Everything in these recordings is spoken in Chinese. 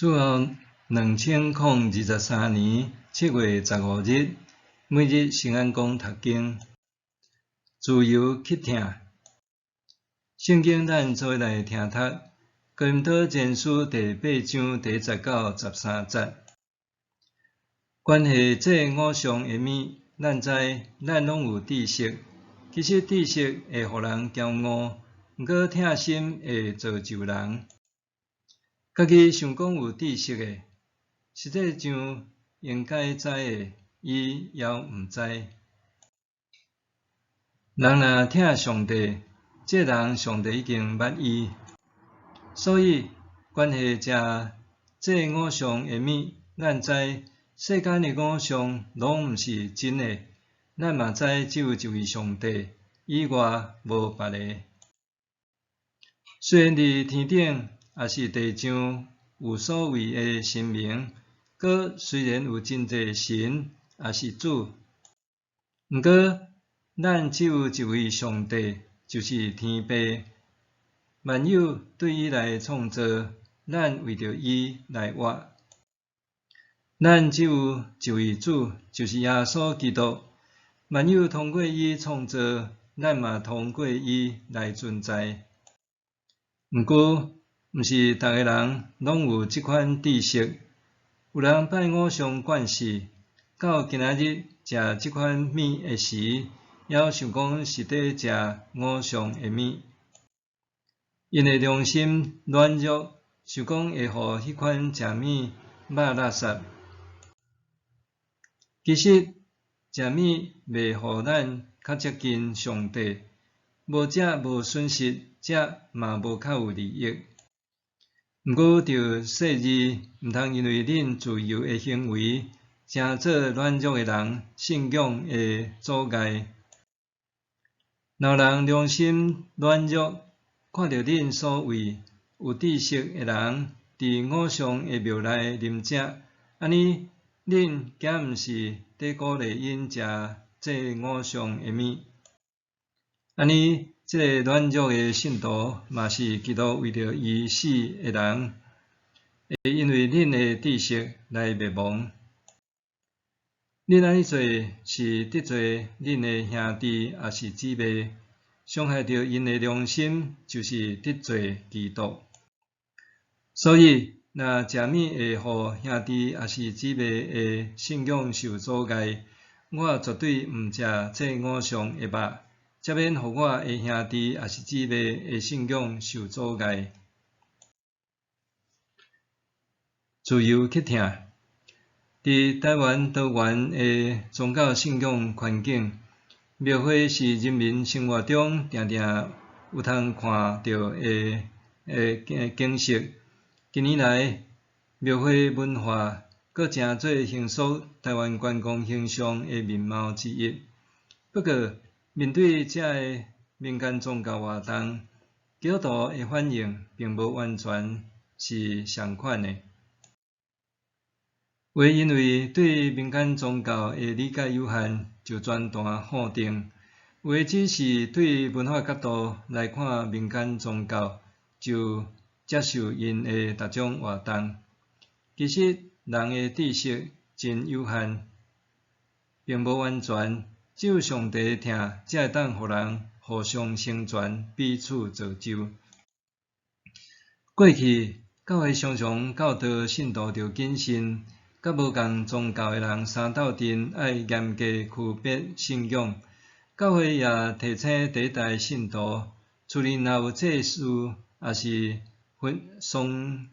主后2023年7月15日，每日圣安宫读经，自由去听。圣经咱做来听读，哥林多前书第8章第10到13节。关系这五常的物，咱知咱拢有知识，其实知识会互人骄傲，毋过疼心会造就人。家己想讲有知识的，实际上应该知的，伊也毋知。人若疼上帝，这人上帝已经捌伊。所以关系这五常的物，咱知世间的五常拢毋是真的，咱嘛知只有一位上帝，以外无别个。虽然伫天顶也是地上有所谓的神明，搁虽然有真济神也是主，毋过咱只有一位上帝，就是天父。万有对伊来创造，咱为着伊来活。咱只有一位主，就是耶稣基督。万有通过伊创造，咱嘛通过伊来存在。毋过，毋是逐个人拢有即款知识。有人拜五常惯势，到今仔日食即款物的时，还想讲是伫食五常的物。因的良心软弱，想讲会互迄款食物肉垃圾。其实食物袂互咱较接近上帝，无食无损失，食嘛无较有利益。毋过着说字，毋通因为恁自由的行为，成做软弱的人信仰的阻碍。若人良心软弱，看到恁所谓有知识的人伫五常的庙内啉食，安尼恁敢毋是伫鼓励因食这五常的物？安尼，这个软弱的信徒嘛是基督为着伊死的人，会因为恁的知识来灭亡。恁安尼做是得罪恁的兄弟，也是姊妹，伤害着因的良心，就是得罪基督。所以，若食物会互兄弟也是姊妹的信仰受阻碍，我绝对毋食这五常的肉，才免互我的兄弟也是姊妹的信仰受阻碍。自由去听。伫台湾多元的宗教信仰环境，庙会是人民生活中常常有通看到的景色。近年来，庙会文化佫成做形塑台湾观光形象的面貌之一。不过，面对这个民间宗教活动，基督徒的反应并无完全是相款的。为因为对民间宗教的理解有限，就全盘否定；为只是对文化角度来看民间宗教，就接受因的各种活动。其实人的知识真有限，并无完全，只有上帝听，才会当互人互相成全，彼此造就。过去教会常常教导信徒着谨慎，甲无共宗教的人相斗阵，爱严格区别信仰。教会也提醒第一代信徒，厝里若有祭祀，也是丧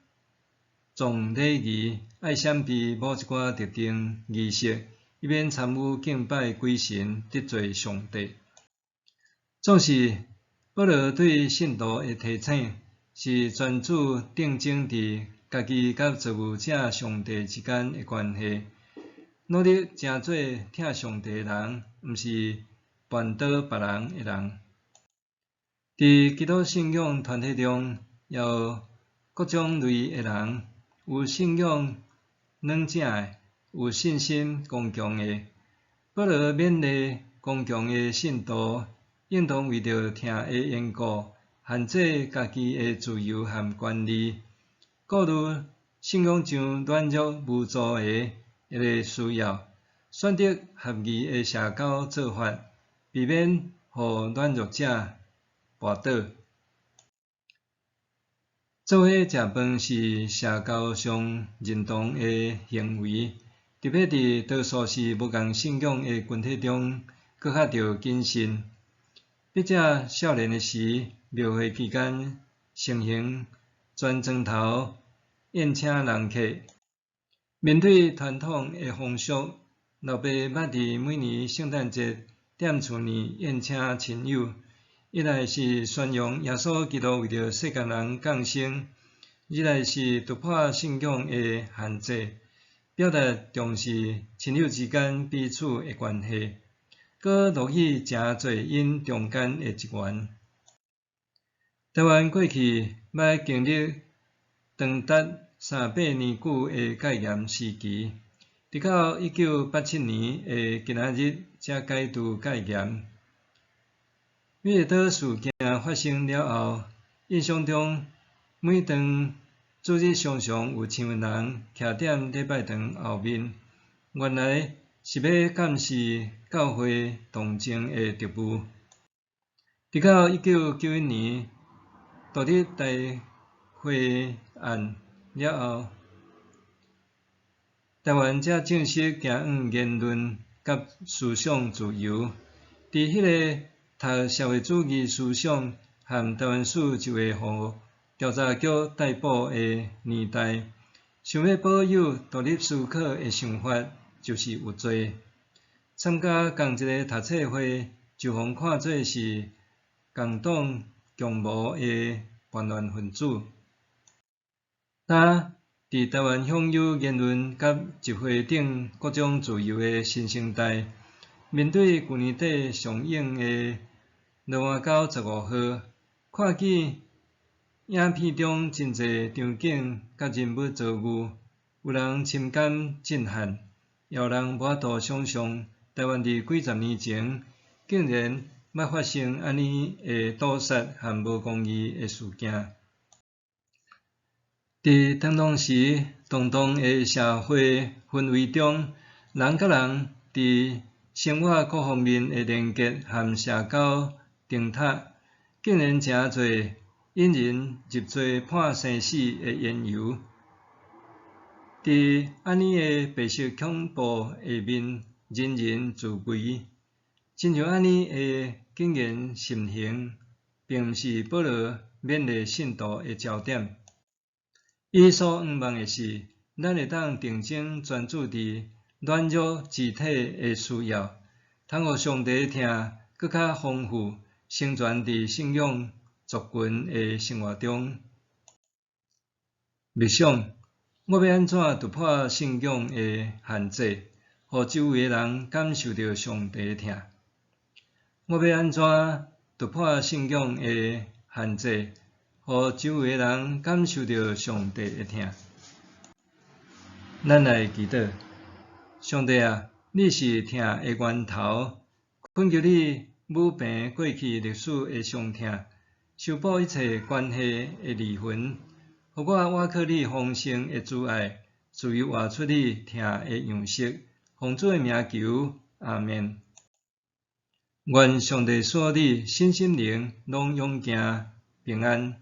葬礼仪，爱闪避某一寡特定仪式，以免参与敬拜鬼神，得罪上帝。总是保罗对信徒的提醒，是专注定睛伫家己甲造物者上帝之间的关系，努力成做疼上帝的人，毋是绊倒别人的人。伫基督信仰团体中，也有各种类的人，有信仰软正的，有信心刚强的。保罗勉励刚强的信徒，应当为着疼的缘故，限制家己的自由和权利。故如信仰上软弱无助的一个需要，选择合宜的社交做法，避免互软弱者绊倒。做伙食饭是社交上认同的行为，特别伫多数是无共信仰的群体中，搁较着谨慎。笔者少年的时，庙会期间盛行钻砖头宴请人客。面对传统的风俗，老爸捌伫每年圣诞节踮厝里宴请亲友。一来是宣扬耶稣基督为着世间人降生，二来是突破信仰的限制，表达重视亲友之间彼此的关系，搁录取诚侪因中间的一员。台湾过去捌经历长达300年久的戒严时期，直到1987年的今仔日才解除戒严。美丽岛事件发生了后，印象中每当主日常常有千万人徛踮礼拜堂后面，原来是要监视教会动静的特务。直到1991年独立大会案了后，台湾才正式行往言论甲思想自由。伫迄个读社会主义思想和台湾史就会互调查局逮捕的年代，想要保有独立思考的想法就是有罪。参加同一个读册会，就互看做是共党共谋的叛乱分子。呾伫台湾享有言论甲集会等各种自由的新生代，面对去年底上映的罗马狗15號，看见影片中真侪场景甲人物遭遇，有人深感震撼，也有人无法度想象台湾伫几十年前竟然捌发生安尼的屠杀和无公义的事件。伫当时动荡的社会氛围中，人甲人伫生活各方面的连结和社交顶塔，竟然诚侪引人入罪判生死的缘由。伫安尼的白色恐怖下面，人人自危，亲像安尼的竟然盛行，并毋是保罗勉励信徒的焦点。伊所仰望的是，咱会当定睛专注伫软弱肢体的需要，通互上帝听搁较丰富，生存伫信仰族群的生活中。默想，我要安怎突破信仰的限制，互周围的人感受到上帝的疼？我要安怎突破信仰的限制，互周围的人感受到上帝的疼？咱来祈祷，上帝啊，你是疼的源头，恳求你抚平过去历史的伤痛，修补一切关系的离痕，互我倚靠你丰盛的慈爱，自由活出你疼的样式。奉主的名求，阿们。愿上帝所你身心灵拢永行平安。